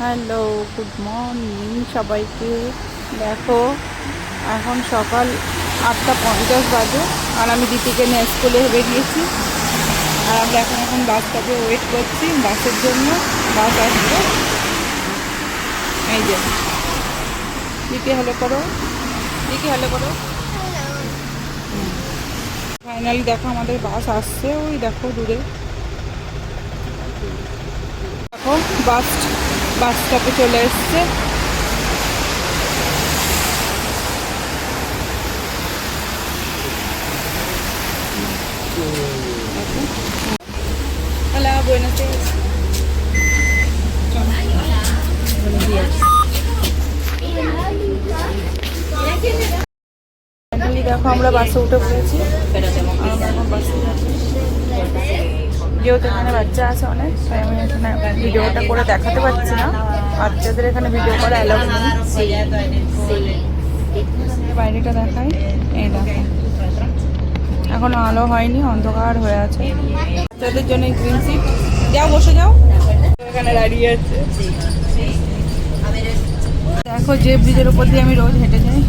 Hello, good morning সবাইকে। দেখো এখন সকাল 8:50 বাজে আর আমি দিদিকে নিয়ে স্কুলে বেরিয়েছি। আর আমরা এখন বাস স্টপে ওয়েট করছি বাসের জন্য। বাস আসবে। এই যে দিদি হ্যালো করো, দিদি হ্যালো করো। ফাইনালি দেখো আমাদের বাস আসছে, ওই দেখো দূরে। দেখো বাস স্টপে চলে এসছে। Hola, buenos días. ফাইনালি দেখো আমরা বাসে উঠে পড়েছি। যেহেতু এখানে বাচ্চা আছে অনেক, তাই আমি এখানে ভিডিওটা করে দেখাতে পারছি না। বাচ্চাদের এখানে ভিডিও করা অ্যালাউ নেই। বাইরেটা দেখাই, এই দেখো এখনো আলো হয়নি, অন্ধকার হয়ে আছে। বাচ্চাদের জন্য গ্রিন সিট, যাও বসে যাও, এখানে দাঁড়িয়ে আছে। দেখো যে ব্রিজের উপর দিয়ে আমি রোজ হেঁটে যাই,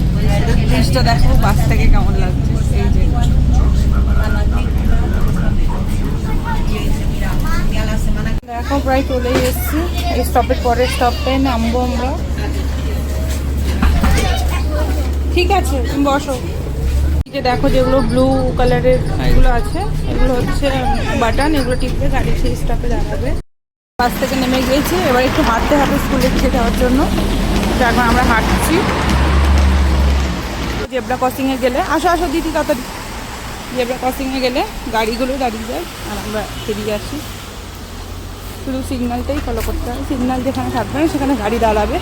ব্রিজটা দেখো বাস থেকে কেমন লাগছে। এই যে দেখো প্রায় চলেই এসেছি। এই স্টপের পরের স্টপটায় নামবো আমরা। ঠিক আছে তুমি বসো। যে দেখো যেগুলো ব্লু কালারের এগুলো আছে, এগুলো হচ্ছে বাটন, এগুলো টিপলে গাড়ি সেই স্টপে দাঁড়াবে। বাস থেকে নেমে গিয়েছি, এবার একটু হাঁটতে হবে স্কুলে দিকে যাওয়ার জন্য। এখন আমরা হাঁটছি। জেব্রা ক্রসিংয়ে গেলে, আসো আসো দিদি তাড়াতাড়ি। জেব্রা ক্রসিংয়ে গেলে গাড়িগুলো দাঁড়িয়ে যায় আর আমরা বেরিয়ে আসি। শুধু সিগন্যালটাই ফলো করতে হবে, সিগন্যাল যেখানে থাকবে না সেখানে গাড়ি দাঁড়াবে,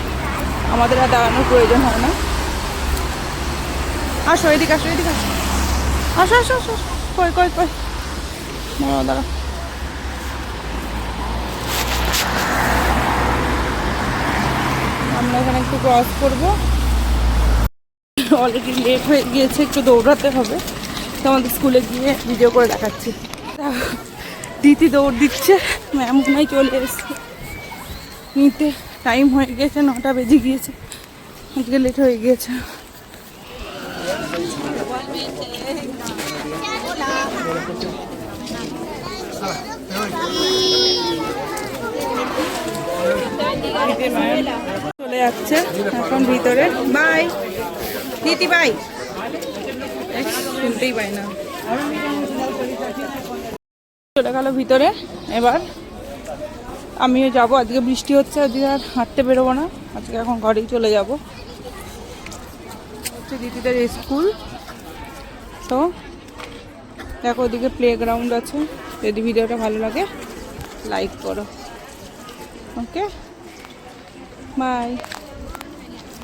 আমাদের আর দাঁড়ানোর প্রয়োজন হয় না। আসো এদিকে, আসো এদিকে, আসো আসো আসো আসো। কই কই কই দাঁড়া। আমরা এখানে একটু ক্রস করবো। অলরেডি লেট হয়ে গিয়েছে, একটু দৌড়াতে হবে। তো আমাদের স্কুলে গিয়ে ভিডিও করে দেখাচ্ছি। দিদি দৌড় দিচ্ছে, ম্যাম নাই চলে এসছে নিতে। টাইম হয়ে গিয়েছে, 9টা বেজে গিয়েছে, আজকে লেট হয়ে গিয়েছে। চলে যাচ্ছে এখন ভিতরে। বাই দিদি, বাই। শুনতেই পাই না, চলে গেল ভিতরে। এবার আমিও যাবো, আজকে বৃষ্টি হচ্ছে, আজকে আর হাঁটতে বেরোবো না, আজকে এখন ঘরেই চলে যাবো। হচ্ছে দিদিদের স্কুল। তো দেখো ওদিকে প্লে গ্রাউন্ড আছে। যদি ভিডিওটা ভালো লাগে লাইক করো। Okay bye.